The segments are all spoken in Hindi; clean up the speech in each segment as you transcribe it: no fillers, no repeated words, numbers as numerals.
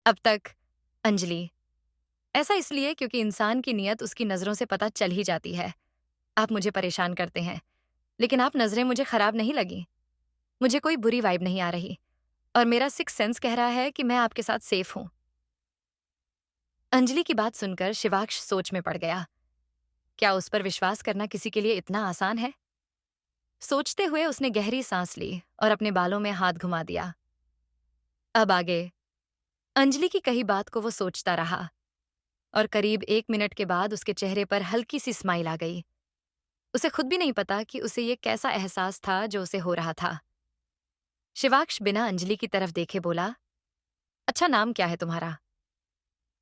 अब तक। अंजलि। ऐसा इसलिए क्योंकि इंसान की नीयत उसकी नज़रों से पता चल ही जाती है। आप मुझे परेशान करते हैं, लेकिन आप नज़रें मुझे खराब नहीं लगी। मुझे कोई बुरी वाइब नहीं आ रही और मेरा सिक्स सेंस कह रहा है कि मैं आपके साथ सेफ हूं। अंजलि की बात सुनकर शिवाक्ष सोच में पड़ गया। क्या उस पर विश्वास करना किसी के लिए इतना आसान है? सोचते हुए उसने गहरी सांस ली और अपने बालों में हाथ घुमा दिया। अब आगे। अंजलि की कही बात को वो सोचता रहा और करीब 1 मिनट के बाद उसके चेहरे पर हल्की सी स्माइल आ गई। उसे खुद भी नहीं पता कि उसे ये कैसा एहसास था जो उसे हो रहा था। शिवाक्ष बिना अंजलि की तरफ देखे बोला, अच्छा नाम क्या है तुम्हारा?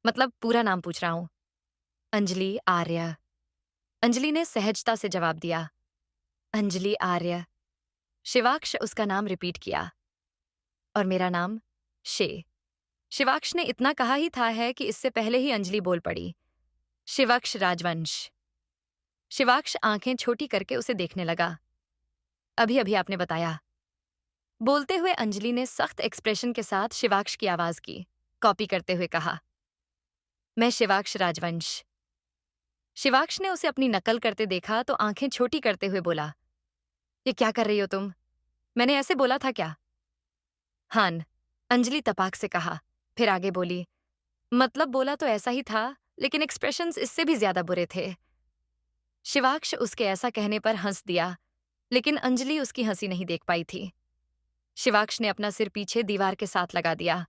मतलब पूरा नाम पूछ रहा हूं। अंजलि आर्य। अंजलि ने सहजता से जवाब दिया। अंजलि आर्य। शिवाक्ष उसका नाम रिपीट किया। और मेरा नाम शे। शिवाक्ष ने इतना कहा ही था है कि इससे पहले ही अंजलि बोल पड़ी। शिवाक्ष राजवंश। शिवाक्ष आंखें छोटी करके उसे देखने लगा। अभी अभी आपने बताया। बोलते हुए अंजलि ने सख्त एक्सप्रेशन के साथ शिवाक्ष की आवाज की कॉपी करते हुए कहा, मैं शिवाक्ष राजवंश। शिवाक्ष ने उसे अपनी नकल करते देखा तो आंखें छोटी करते हुए बोला, ये क्या कर रही हो तुम? मैंने ऐसे बोला था क्या? हान। अंजलि तपाक से कहा, फिर आगे बोली, मतलब बोला तो ऐसा ही था, लेकिन एक्सप्रेशंस इससे भी ज्यादा बुरे थे। शिवाक्ष उसके ऐसा कहने पर हंस दिया, लेकिन अंजलि उसकी हंसी नहीं देख पाई थी। शिवाक्ष ने अपना सिर पीछे दीवार के साथ लगा दिया।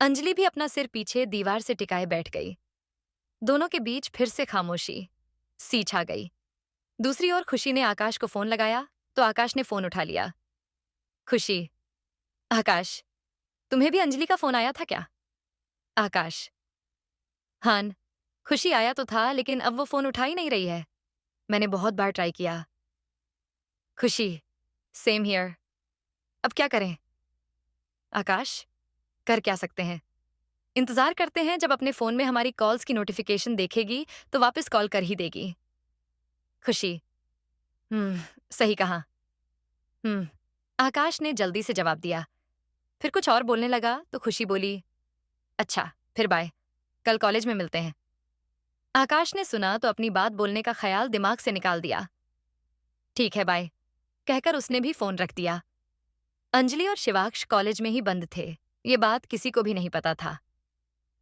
अंजलि भी अपना सिर पीछे दीवार से टिकाए बैठ गई। दोनों के बीच फिर से खामोशी सी छा गई। दूसरी ओर खुशी ने आकाश को फोन लगाया तो आकाश ने फोन उठा लिया। खुशी। आकाश, तुम्हें भी अंजलि का फोन आया था क्या? आकाश। हान। खुशी आया तो था, लेकिन अब वो फोन उठा ही नहीं रही है। मैंने बहुत बार ट्राई किया। खुशी। Same here. अब क्या करें? आकाश। कर क्या सकते हैं? इंतजार करते हैं, जब अपने फोन में हमारी कॉल्स की नोटिफिकेशन देखेगी तो वापस कॉल कर ही देगी। खुशी। सही कहा। हम्म। आकाश ने जल्दी से जवाब दिया। फिर कुछ और बोलने लगा तो खुशी बोली, अच्छा फिर बाय, कल कॉलेज में मिलते हैं। आकाश ने सुना तो अपनी बात बोलने का ख्याल दिमाग से निकाल दिया। ठीक है बाय, कहकर उसने भी फोन रख दिया। अंजलि और शिवाक्ष कॉलेज में ही बंद थे, ये बात किसी को भी नहीं पता था।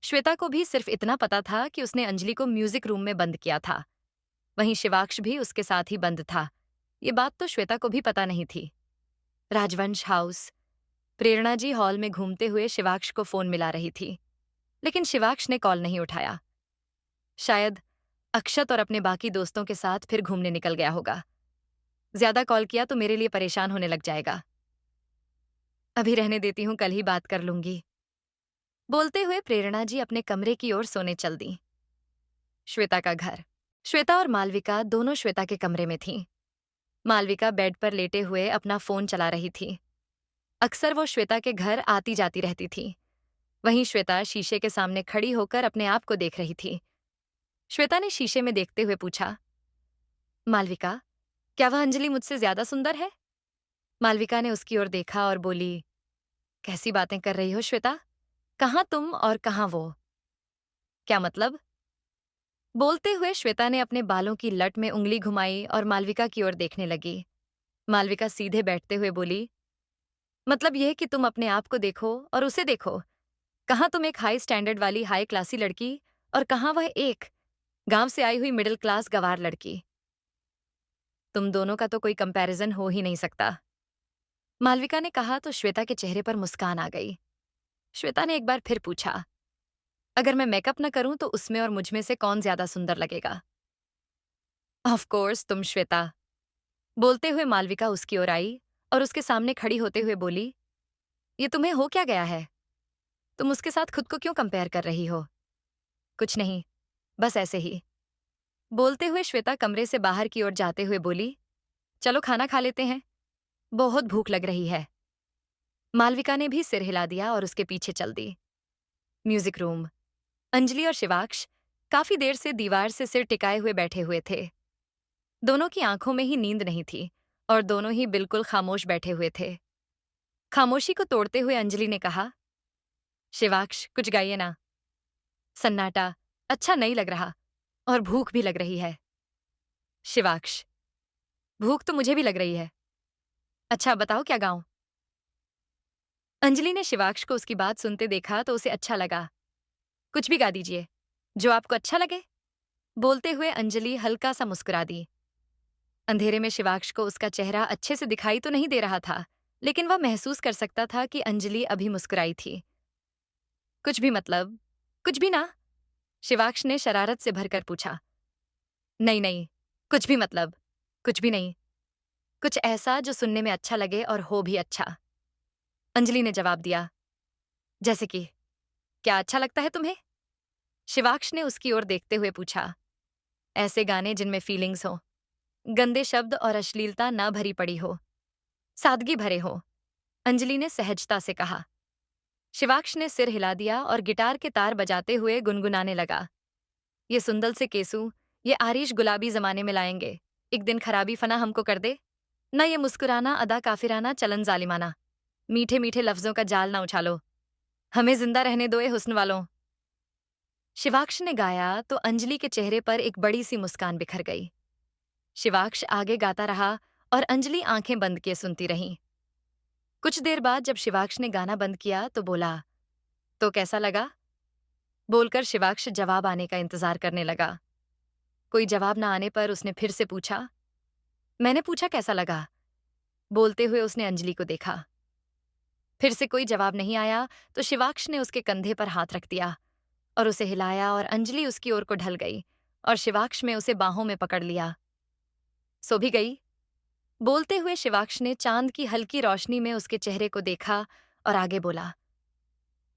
श्वेता को भी सिर्फ इतना पता था कि उसने अंजलि को म्यूजिक रूम में बंद किया था। वहीं शिवाक्ष भी उसके साथ ही बंद था। ये बात तो श्वेता को भी पता नहीं थी। राजवंश हाउस। प्रेरणा जी हॉल में घूमते हुए शिवाक्ष को फोन मिला रही थी, लेकिन शिवाक्ष ने कॉल नहीं उठाया। शायद अक्षत और अपने बाकी दोस्तों के साथ फिर घूमने निकल गया होगा। ज्यादा कॉल किया तो मेरे लिए परेशान होने लग जाएगा। अभी रहने देती हूं, कल ही बात कर लूंगी। बोलते हुए प्रेरणा जी अपने कमरे की ओर सोने चल दी। श्वेता का घर। श्वेता और मालविका दोनों श्वेता के कमरे में थीं। मालविका बेड पर लेटे हुए अपना फोन चला रही थी। अक्सर वो श्वेता के घर आती जाती रहती थी। वहीं श्वेता शीशे के सामने खड़ी होकर अपने आप को देख रही थी। श्वेता ने शीशे में देखते हुए पूछा, मालविका, क्या वह अंजलि मुझसे ज्यादा सुंदर है? मालविका ने उसकी ओर देखा और बोली, कैसी बातें कर रही हो श्वेता? कहाँ तुम और कहाँ वो? क्या मतलब? बोलते हुए श्वेता ने अपने बालों की लट में उंगली घुमाई और मालविका की ओर देखने लगी। मालविका सीधे बैठते हुए बोली, मतलब यह कि तुम अपने आप को देखो और उसे देखो। कहाँ तुम एक हाई स्टैंडर्ड वाली हाई क्लासी लड़की और कहाँ वह एक गांव से आई हुई मिडिल क्लास गवार लड़की। तुम दोनों का तो कोई कंपैरिजन हो ही नहीं सकता। मालविका ने कहा तो श्वेता के चेहरे पर मुस्कान आ गई। श्वेता ने एक बार फिर पूछा, अगर मैं मेकअप न करूं तो उसमें और मुझ में से कौन ज्यादा सुंदर लगेगा? ऑफ कोर्स तुम श्वेता। बोलते हुए मालविका उसकी ओर आई और उसके सामने खड़ी होते हुए बोली, ये तुम्हें हो क्या गया है? तुम उसके साथ खुद को क्यों कंपेयर कर रही हो? कुछ नहीं, बस ऐसे ही। बोलते हुए श्वेता कमरे से बाहर की ओर जाते हुए बोली, चलो खाना खा लेते हैं, बहुत भूख लग रही है। मालविका ने भी सिर हिला दिया और उसके पीछे चल दी। Music room. अंजलि और शिवाक्ष काफी देर से दीवार से सिर टिकाए हुए बैठे हुए थे। दोनों की आंखों में ही नींद नहीं थी और दोनों ही बिल्कुल खामोश बैठे हुए थे। खामोशी को तोड़ते हुए अंजलि ने कहा, शिवाक्ष, कुछ गाइए ना। सन्नाटा। अच्छा नहीं लग रहा। और भूख भी लग रही है। शिवाक्ष, भूख तो मुझे भी लग रही है। अच्छा बताओ क्या गाऊं? अंजलि ने शिवाक्ष को उसकी बात सुनते देखा तो उसे अच्छा लगा। कुछ भी गा दीजिए, जो आपको अच्छा लगे। बोलते हुए अंजलि हल्का सा मुस्कुरा दी। अंधेरे में शिवाक्ष को उसका चेहरा अच्छे से दिखाई तो नहीं दे रहा था, लेकिन वह महसूस कर सकता था कि अंजलि अभी मुस्कुराई थी। कुछ भी मतलब? कुछ भी ना? शिवाक्ष ने शरारत से भरकर पूछा। नहीं नहीं, कुछ भी मतलब, कुछ भी नहीं। कुछ ऐसा जो सुनने में अच्छा लगे और हो भी अच्छा। अंजलि ने जवाब दिया। जैसे कि, क्या अच्छा लगता है तुम्हें? शिवाक्ष ने उसकी ओर देखते हुए पूछा। ऐसे गाने जिनमें फीलिंग्स हो, गंदे शब्द और अश्लीलता ना भरी पड़ी हो, सादगी भरे हो। अंजलि ने सहजता से कहा। शिवाक्ष ने सिर हिला दिया और गिटार के तार बजाते हुए गुनगुनाने लगा। ये सुंदल से केसू, ये आरिश गुलाबी जमाने में लाएंगे, एक दिन खराबी फना हमको कर दे। न ये मुस्कुराना अदा काफिराना चलन जालिमाना, मीठे मीठे लफ्जों का जाल ना उछालो, हमें जिंदा रहने दो ए हुस्न वालों। शिवाक्ष ने गाया तो अंजलि के चेहरे पर एक बड़ी सी मुस्कान बिखर गई। शिवाक्ष आगे गाता रहा और अंजलि आंखें बंद किए सुनती रही। कुछ देर बाद जब शिवाक्ष ने गाना बंद किया तो बोला, तो कैसा लगा? बोलकर शिवाक्ष जवाब आने का इंतजार करने लगा। कोई जवाब न आने पर उसने फिर से पूछा। मैंने पूछा कैसा लगा? बोलते हुए उसने अंजलि को देखा। फिर से कोई जवाब नहीं आया तो शिवाक्ष ने उसके कंधे पर हाथ रख दिया और उसे हिलाया और अंजलि उसकी ओर को ढल गई और शिवाक्ष में उसे बाहों में पकड़ लिया। सो भी गई? बोलते हुए शिवाक्ष ने चांद की हल्की रोशनी में उसके चेहरे को देखा और आगे बोला।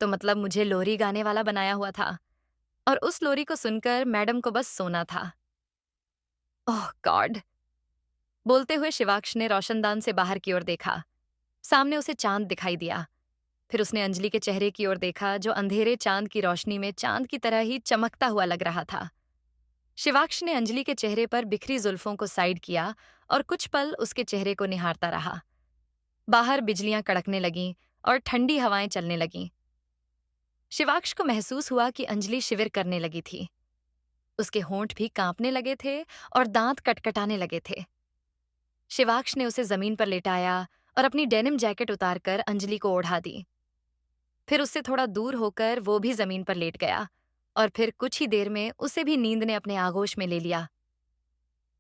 तो मतलब मुझे लोरी गाने वाला बनाया हुआ था और उस लोरी को सुनकर मैडम को बस सोना था। ओह गॉड! बोलते हुए शिवाक्ष ने रोशनदान से बाहर की ओर देखा। सामने उसे चांद दिखाई दिया। फिर उसने अंजलि के चेहरे की ओर देखा जो अंधेरे चांद की रोशनी में चांद की तरह ही चमकता हुआ लग रहा था। शिवाक्ष ने अंजलि के चेहरे पर बिखरी जुल्फों को साइड किया और कुछ पल उसके चेहरे को निहारता रहा। बाहर बिजलियां कड़कने लगीं और ठंडी हवाएं चलने लगीं। शिवाक्ष को महसूस हुआ कि अंजलि शिविर करने लगी थी। उसके होंठ भी कांपने लगे थे और दांत कटकटाने लगे थे। शिवाक्ष ने उसे जमीन पर लेटाया और अपनी डेनिम जैकेट उतारकर अंजलि को ओढ़ा दी। फिर उससे थोड़ा दूर होकर वो भी जमीन पर लेट गया और फिर कुछ ही देर में उसे भी नींद ने अपने आगोश में ले लिया।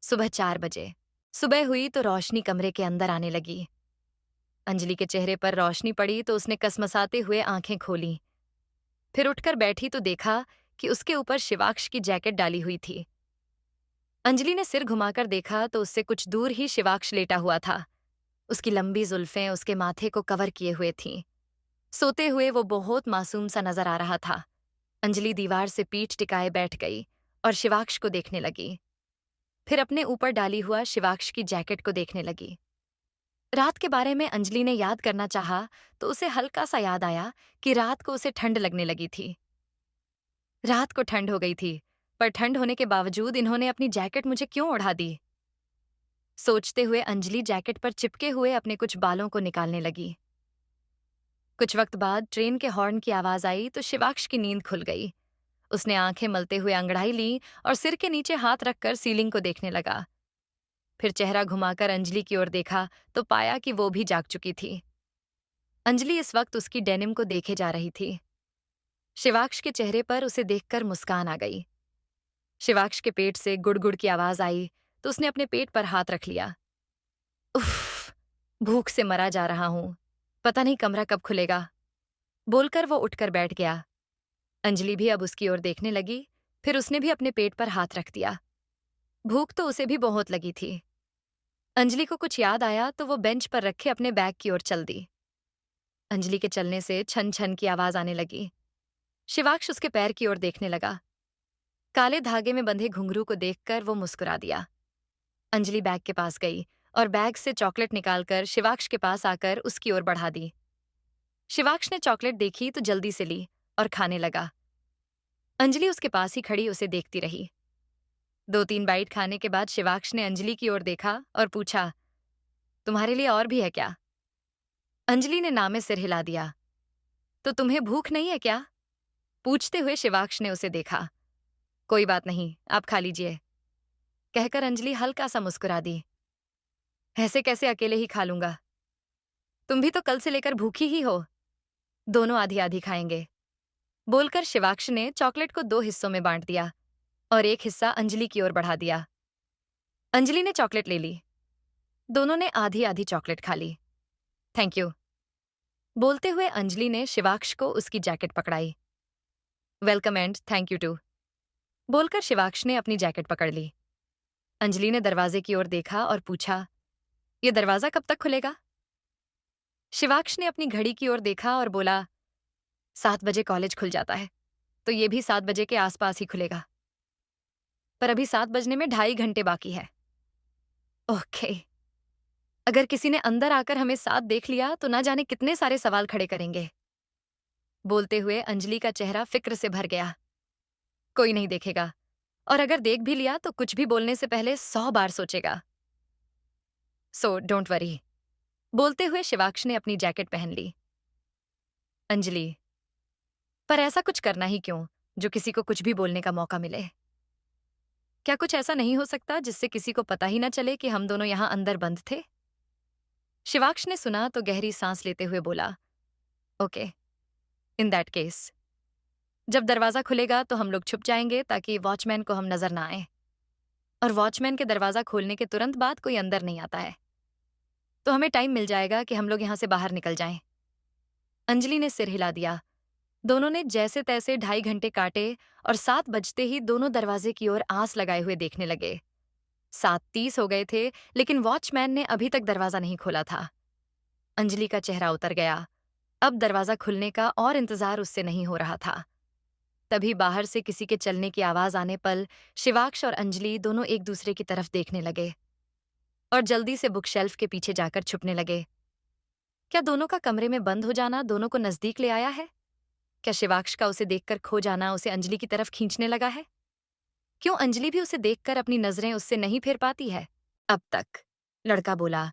सुबह 4 बजे। सुबह हुई तो रोशनी कमरे के अंदर आने लगी। अंजलि के चेहरे पर रोशनी पड़ी तो उसने कसमसाते हुए आंखें खोली। फिर उठकर बैठी तो देखा कि उसके ऊपर शिवाक्ष की जैकेट डाली हुई थी। अंजलि ने सिर घुमाकर देखा तो उससे कुछ दूर ही शिवाक्ष लेटा हुआ था। उसकी लंबी जुल्फें उसके माथे को कवर किए हुए थीं। सोते हुए वो बहुत मासूम सा नजर आ रहा था। अंजलि दीवार से पीठ टिकाए बैठ गई और शिवाक्ष को देखने लगी। फिर अपने ऊपर डाली हुआ शिवाक्ष की जैकेट को देखने लगी। रात के बारे में अंजलि ने याद करना चाहा तो उसे हल्का सा याद आया कि रात को उसे ठंड लगने लगी थी। रात को ठंड हो गई थी, पर ठंड होने के बावजूद इन्होंने अपनी जैकेट मुझे क्यों ओढ़ा दी? सोचते हुए अंजलि जैकेट पर चिपके हुए अपने कुछ बालों को निकालने लगी। कुछ वक्त बाद ट्रेन के हॉर्न की आवाज आई तो शिवाक्ष की नींद खुल गई। उसने आंखें मलते हुए अंगड़ाई ली और सिर के नीचे हाथ रखकर सीलिंग को देखने लगा। फिर चेहरा घुमाकर अंजलि की ओर देखा तो पाया कि वो भी जाग चुकी थी। अंजलि इस वक्त उसकी डेनिम को देखे जा रही थी। शिवाक्ष के चेहरे पर उसे देखकर मुस्कान आ गई। शिवाक्ष के पेट से गुड़गुड़ की आवाज आई तो उसने अपने पेट पर हाथ रख लिया। उफ! भूख से मरा जा रहा हूं। पता नहीं कमरा कब खुलेगा। बोलकर वो उठकर बैठ गया। अंजलि भी अब उसकी ओर देखने लगी। फिर उसने भी अपने पेट पर हाथ रख दिया। भूख तो उसे भी बहुत लगी थी। अंजलि को कुछ याद आया तो वो बेंच पर रखे अपने बैग की ओर चल दी। अंजलि के चलने से छन छन की आवाज आने लगी। शिवाक्ष उसके पैर की ओर देखने लगा। काले धागे में बंधे घुंघरू को देखकर वो मुस्कुरा दिया। अंजलि बैग के पास गई और बैग से चॉकलेट निकालकर शिवाक्ष के पास आकर उसकी ओर बढ़ा दी। शिवाक्ष ने चॉकलेट देखी तो जल्दी से ली और खाने लगा। अंजलि उसके पास ही खड़ी उसे देखती रही। 2-3 बाइट खाने के बाद शिवाक्ष ने अंजलि की ओर देखा और पूछा, तुम्हारे लिए और भी है क्या? अंजलि ने ना में सिर हिला दिया। तो तुम्हें भूख नहीं है क्या? पूछते हुए शिवाक्ष ने उसे देखा। कोई बात नहीं, आप खा लीजिए, कहकर अंजलि हल्का सा मुस्कुरा दी। ऐसे कैसे अकेले ही खा लूंगा? तुम भी तो कल से लेकर भूखी ही हो। दोनों आधी आधी खाएंगे, बोलकर शिवाक्ष ने चॉकलेट को 2 हिस्सों में बांट दिया और एक हिस्सा अंजलि की ओर बढ़ा दिया। अंजलि ने चॉकलेट ले ली। दोनों ने आधी आधी चॉकलेट खा ली। थैंक यू, बोलते हुए अंजलि ने शिवाक्ष को उसकी जैकेट पकड़ाई। Welcome and thank you too, बोलकर शिवाक्ष ने अपनी जैकेट पकड़ ली। अंजलि ने दरवाजे की ओर देखा और पूछा, ये दरवाजा कब तक खुलेगा? शिवाक्ष ने अपनी घड़ी की ओर देखा और बोला, 7 बजे कॉलेज खुल जाता है, तो ये भी 7 बजे के आसपास ही खुलेगा। पर अभी 7 बजने में 2.5 घंटे बाकी है। ओके, अगर किसी ने अंदर आकर हमें साथ देख लिया तो ना जाने कितने सारे सवाल खड़े करेंगे। बोलते हुए अंजलि का चेहरा फिक्र से भर गया। कोई नहीं देखेगा, और अगर देख भी लिया तो कुछ भी बोलने से पहले 100 बार सोचेगा। सो डोंट वरी, बोलते हुए शिवाक्ष ने अपनी जैकेट पहन ली। अंजलि, पर ऐसा कुछ करना ही क्यों जो किसी को कुछ भी बोलने का मौका मिले? क्या कुछ ऐसा नहीं हो सकता जिससे किसी को पता ही ना चले कि हम दोनों यहां अंदर बंद थे? शिवाक्ष ने सुना तो गहरी सांस लेते हुए बोला, ओके, इन दैट केस जब दरवाजा खुलेगा तो हम लोग छुप जाएंगे ताकि वॉचमैन को हम नजर ना आए, और वॉचमैन के दरवाजा खोलने के तुरंत बाद कोई अंदर नहीं आता है, तो हमें टाइम मिल जाएगा कि हम लोग यहां से बाहर निकल जाएं। अंजलि ने सिर हिला दिया। दोनों ने जैसे तैसे 2.5 घंटे काटे और 7 बजते ही दोनों दरवाजे की ओर आस लगाए हुए देखने लगे। 7:30 हो गए थे, लेकिन वॉचमैन ने अभी तक दरवाजा नहीं खोला था। अंजलि का चेहरा उतर गया। अब दरवाजा खुलने का और इंतजार उससे नहीं हो रहा था। तभी बाहर से किसी के चलने की आवाज आने पर शिवाक्ष और अंजलि दोनों एक दूसरे की तरफ देखने लगे और जल्दी से बुक शेल्फ के पीछे जाकर छुपने लगे। क्या दोनों का कमरे में बंद हो जाना दोनों को नजदीक ले आया है? क्या शिवाक्ष का उसे देखकर खो जाना उसे अंजलि की तरफ खींचने लगा है? क्यों अंजलि भी उसे देखकर अपनी नजरें उससे नहीं फेर पाती है अब तक? लड़का बोला,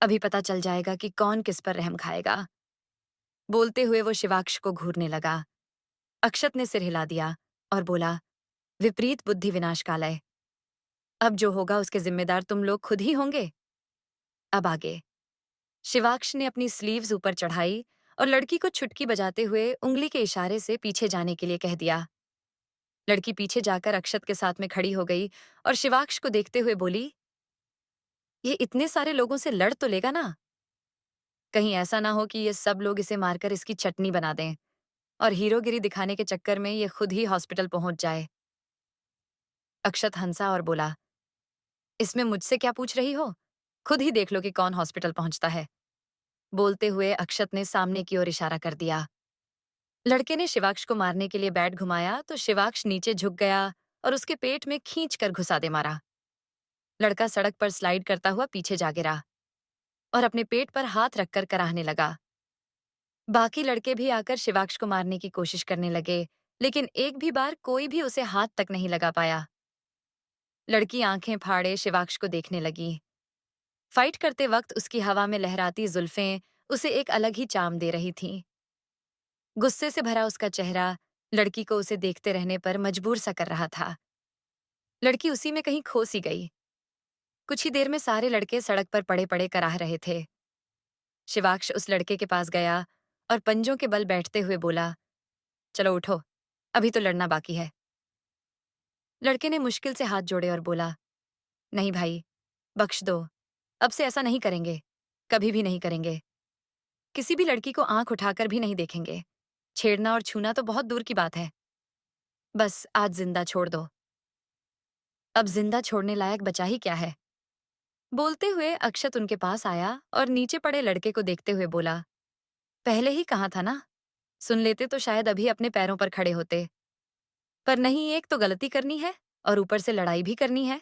अभी पता चल जाएगा कि कौन किस पर रहम खाएगा। बोलते हुए वो शिवाक्ष को घूरने लगा। अक्षत ने सिर हिला दिया और बोला, विपरीत बुद्धि विनाशकालय। अब जो होगा उसके जिम्मेदार तुम लोग खुद ही होंगे। अब आगे। शिवाक्ष ने अपनी स्लीव्स ऊपर चढ़ाई और लड़की को छुटकी बजाते हुए उंगली के इशारे से पीछे जाने के लिए कह दिया। लड़की पीछे जाकर अक्षत के साथ में खड़ी हो गई और शिवाक्ष को देखते हुए बोली, ये इतने सारे लोगों से लड़ तो लेगा ना? कहीं ऐसा ना हो कि ये सब लोग इसे मारकर इसकी चटनी बना दें और हीरोगिरी दिखाने के चक्कर में ये खुद ही हॉस्पिटल पहुंच जाए। अक्षत हंसा और बोला, इसमें मुझसे क्या पूछ रही हो? खुद ही देख लो कि कौन हॉस्पिटल पहुंचता है। बोलते हुए अक्षत ने सामने की ओर इशारा कर दिया। लड़के ने शिवाक्ष को मारने के लिए बैट घुमाया तो शिवाक्ष नीचे झुक गया और उसके पेट में खींच कर घुसा दे मारा। लड़का सड़क पर स्लाइड करता हुआ पीछे जा गिरा और अपने पेट पर हाथ रखकर कराहने लगा। बाकी लड़के भी आकर शिवाक्ष को मारने की कोशिश करने लगे, लेकिन एक भी बार कोई भी उसे हाथ तक नहीं लगा पाया। लड़की आंखें फाड़े शिवाक्ष को देखने लगी। फाइट करते वक्त उसकी हवा में लहराती जुल्फें उसे एक अलग ही चाम दे रही थीं। गुस्से से भरा उसका चेहरा लड़की को उसे देखते रहने पर मजबूर सा कर रहा था। लड़की उसी में कहीं खो सी गई। कुछ ही देर में सारे लड़के सड़क पर पड़े पड़े कराह रहे थे। शिवाक्ष उस लड़के के पास गया और पंजों के बल बैठते हुए बोला, चलो उठो, अभी तो लड़ना बाकी है। लड़के ने मुश्किल से हाथ जोड़े और बोला, नहीं भाई, बख्श दो, अब से ऐसा नहीं करेंगे, कभी भी नहीं करेंगे। किसी भी लड़की को आंख उठाकर भी नहीं देखेंगे। छेड़ना और छूना तो बहुत दूर की बात है। बस आज जिंदा छोड़ दो। अब जिंदा छोड़ने लायक बचा ही क्या है? बोलते हुए अक्षत उनके पास आया और नीचे पड़े लड़के को देखते हुए बोला, पहले ही कहा था ना, सुन लेते तो शायद अभी अपने पैरों पर खड़े होते। पर नहीं, एक तो गलती करनी है और ऊपर से लड़ाई भी करनी है।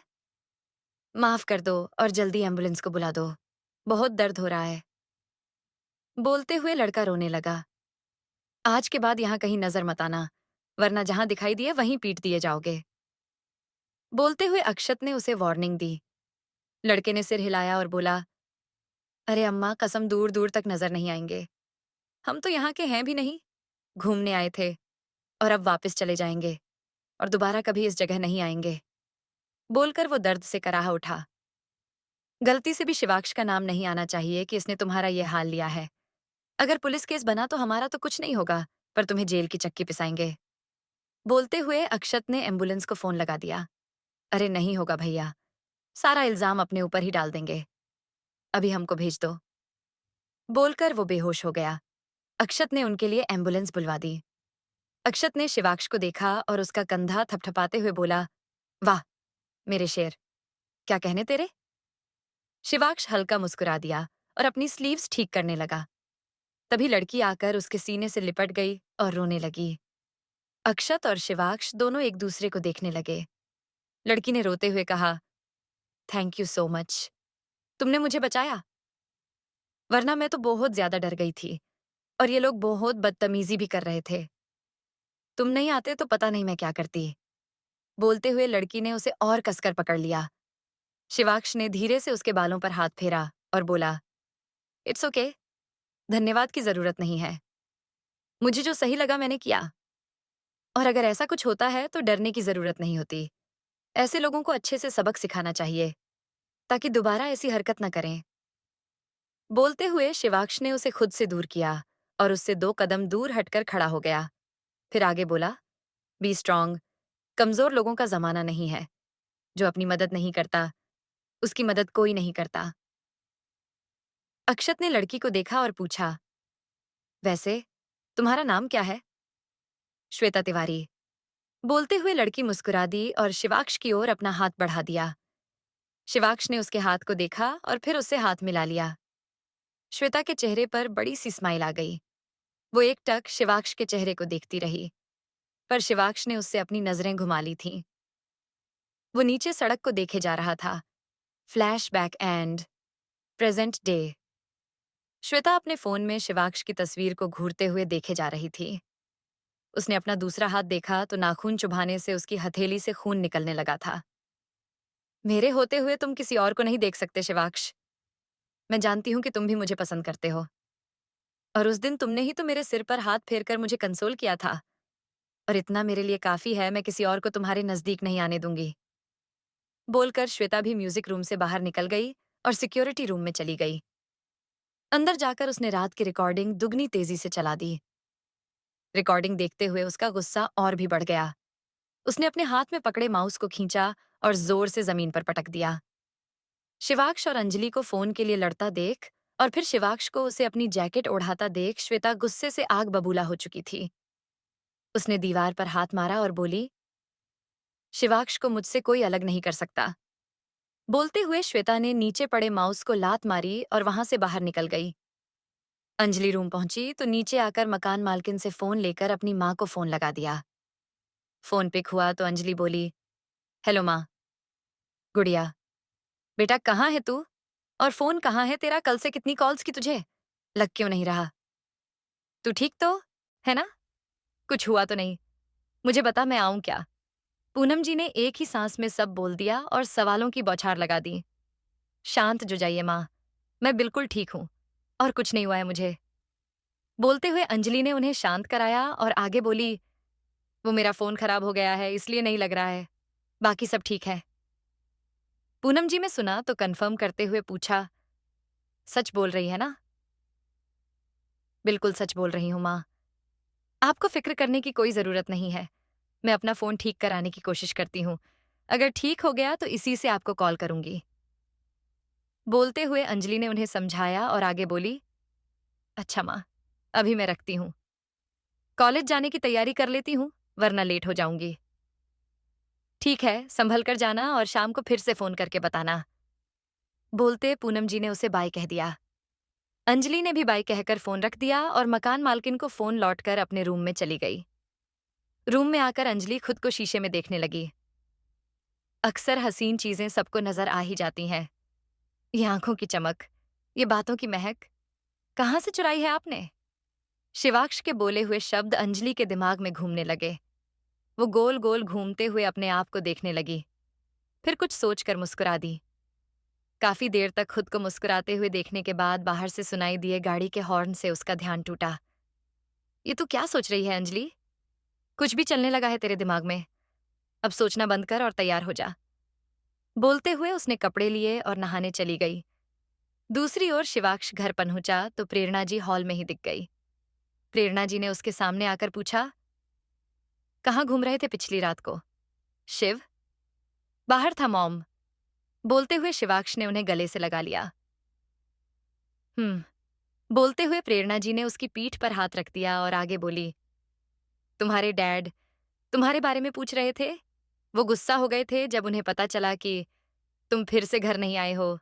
माफ कर दो और जल्दी एम्बुलेंस को बुला दो, बहुत दर्द हो रहा है। बोलते हुए लड़का रोने लगा। आज के बाद यहाँ कहीं नजर मत आना, वरना जहां दिखाई दिए वहीं पीट दिए जाओगे। बोलते हुए अक्षत ने उसे वार्निंग दी। लड़के ने सिर हिलाया और बोला, अरे अम्मा, कसम दूर दूर तक नजर नहीं आएंगे। हम तो यहाँ के हैं भी नहीं, घूमने आए थे और अब वापस चले जाएंगे और दोबारा कभी इस जगह नहीं आएंगे। बोलकर वो दर्द से कराह उठा। गलती से भी शिवाक्ष का नाम नहीं आना चाहिए कि इसने तुम्हारा ये हाल लिया है। अगर पुलिस केस बना तो हमारा तो कुछ नहीं होगा, पर तुम्हें जेल की चक्की पिसाएंगे। बोलते हुए अक्षत ने एम्बुलेंस को फोन लगा दिया। अरे नहीं होगा भैया, सारा इल्जाम अपने ऊपर ही डाल देंगे। अभी हमको भेज दो। बोलकर वो बेहोश हो गया। अक्षत ने उनके लिए एम्बुलेंस बुलवा दी। अक्षत ने शिवाक्ष को देखा और उसका कंधा थपथपाते हुए बोला, वाह मेरे शेर, क्या कहने तेरे। शिवाक्ष हल्का मुस्कुरा दिया और अपनी स्लीव्स ठीक करने लगा। तभी लड़की आकर उसके सीने से लिपट गई और रोने लगी। अक्षत और शिवाक्ष दोनों एक दूसरे को देखने लगे। लड़की ने रोते हुए कहा, थैंक यू सो मच, तुमने मुझे बचाया, वरना मैं तो बहुत ज्यादा डर गई थी और ये लोग बहुत बदतमीजी भी कर रहे थे। तुम नहीं आते तो पता नहीं मैं क्या करती। बोलते हुए लड़की ने उसे और कसकर पकड़ लिया। शिवाक्ष ने धीरे से उसके बालों पर हाथ फेरा और बोला, इट्स ओके, धन्यवाद की जरूरत नहीं है। मुझे जो सही लगा मैंने किया, और अगर ऐसा कुछ होता है तो डरने की जरूरत नहीं होती। ऐसे लोगों को अच्छे से सबक सिखाना चाहिए ताकि दोबारा ऐसी हरकत न करें। बोलते हुए शिवाक्ष ने उसे खुद से दूर किया और उससे 2 कदम दूर हटकर खड़ा हो गया। फिर आगे बोला, बी स्ट्रांग, कमजोर लोगों का जमाना नहीं है। जो अपनी मदद नहीं करता उसकी मदद कोई नहीं करता। अक्षत ने लड़की को देखा और पूछा, वैसे तुम्हारा नाम क्या है। श्वेता तिवारी। बोलते हुए लड़की मुस्कुरा दी और शिवाक्ष की ओर अपना हाथ बढ़ा दिया। शिवाक्ष ने उसके हाथ को देखा और फिर उससे हाथ मिला लिया। श्वेता के चेहरे पर बड़ी सी स्माइल आ गई। वो एकटक शिवाक्ष के चेहरे को देखती रही, पर शिवाक्ष ने उससे अपनी नजरें घुमा ली थीं। वो नीचे सड़क को देखे जा रहा था। Flashback and present day. Shweta अपने फोन में शिवाक्ष की तस्वीर को घूरते हुए देखे जा रही थी। उसने अपना दूसरा हाथ देखा तो नाखून चुभाने से उसकी हथेली से खून निकलने लगा था। मेरे होते हुए तुम किसी और को नहीं देख सकते शिवाक्ष। मैं जानती हूं कि तुम भी मुझे पसंद करते हो, और उस दिन तुमने ही तो मेरे सिर पर हाथ फेरकर मुझे कंसोल किया था, और इतना मेरे लिए काफी है। मैं किसी और को तुम्हारे नजदीक नहीं आने दूंगी। बोलकर श्वेता भी म्यूजिक रूम से बाहर निकल गई और सिक्योरिटी रूम में चली गई। अंदर जाकर उसने रात की रिकॉर्डिंग दुगनी तेजी से चला दी। रिकॉर्डिंग देखते हुए उसका गुस्सा और भी बढ़ गया। उसने अपने हाथ में पकड़े माउस को खींचा और जोर से जमीन पर पटक दिया। शिवाक्ष और अंजलि को फोन के लिए लड़ता देख और फिर शिवाक्ष को उसे अपनी जैकेट ओढ़ाता देख श्वेता गुस्से से आग बबूला हो चुकी थी। उसने दीवार पर हाथ मारा और बोली, शिवाक्ष को मुझसे कोई अलग नहीं कर सकता। बोलते हुए श्वेता ने नीचे पड़े माउस को लात मारी और वहां से बाहर निकल गई। अंजलि रूम पहुंची तो नीचे आकर मकान मालकिन से फोन लेकर अपनी माँ को फोन लगा दिया। फोन पिक हुआ तो अंजलि बोली, हेलो माँ। गुड़िया, बेटा कहाँ है तू, और फोन कहाँ है तेरा। कल से कितनी कॉल्स की तुझे, लग क्यों नहीं रहा। तू ठीक तो है ना, कुछ हुआ तो नहीं। मुझे बता, मैं आऊं क्या। पूनम जी ने एक ही सांस में सब बोल दिया और सवालों की बौछार लगा दी। शांत जो जाइए माँ, मैं बिल्कुल ठीक हूं और कुछ नहीं हुआ है मुझे। बोलते हुए अंजलि ने उन्हें शांत कराया और आगे बोली, वो मेरा फोन खराब हो गया है इसलिए नहीं लग रहा है, बाकी सब ठीक है। पूनम जी में सुना तो कंफर्म करते हुए पूछा, सच बोल रही है ना। बिल्कुल सच बोल रही हूँ माँ, आपको फिक्र करने की कोई जरूरत नहीं है। मैं अपना फोन ठीक कराने की कोशिश करती हूँ, अगर ठीक हो गया तो इसी से आपको कॉल करूंगी। बोलते हुए अंजलि ने उन्हें समझाया और आगे बोली, अच्छा माँ, अभी मैं रखती हूँ, कॉलेज जाने की तैयारी कर लेती हूँ वरना लेट हो जाऊंगी। ठीक है, संभल कर जाना और शाम को फिर से फोन करके बताना। बोलते पूनम जी ने उसे बाय कह दिया। अंजलि ने भी बाय कहकर फोन रख दिया और मकान मालकिन को फोन लौटकर अपने रूम में चली गई। रूम में आकर अंजलि खुद को शीशे में देखने लगी। अक्सर हसीन चीजें सबको नजर आ ही जाती हैं। ये आंखों की चमक, ये बातों की महक, कहाँ से चुराई है आपने। शिवाक्ष के बोले हुए शब्द अंजलि के दिमाग में घूमने लगे। वो गोल गोल घूमते हुए अपने आप को देखने लगी, फिर कुछ सोचकर मुस्कुरा दी। काफी देर तक खुद को मुस्कुराते हुए देखने के बाद बाहर से सुनाई दिए गाड़ी के हॉर्न से उसका ध्यान टूटा। ये तू क्या सोच रही है अंजलि? कुछ भी चलने लगा है तेरे दिमाग में? अब सोचना बंद कर और तैयार हो जा। बोलते हुए उसने कपड़े लिए और नहाने चली गई। दूसरी ओर शिवाक्ष घर पहुंचा तो प्रेरणा जी हॉल में ही दिख गई। प्रेरणा जी ने उसके सामने आकर पूछा, कहाँ घूम रहे थे पिछली रात को? शिव? बाहर था मॉम। बोलते हुए शिवाक्ष ने उन्हें गले से लगा लिया। बोलते हुए प्रेरणा जी ने उसकी पीठ पर हाथ रख दिया और आगे बोली, तुम्हारे डैड तुम्हारे बारे में पूछ रहे थे। वो गुस्सा हो गए थे जब उन्हें पता चला कि तुम फिर से घर नहीं आए हो।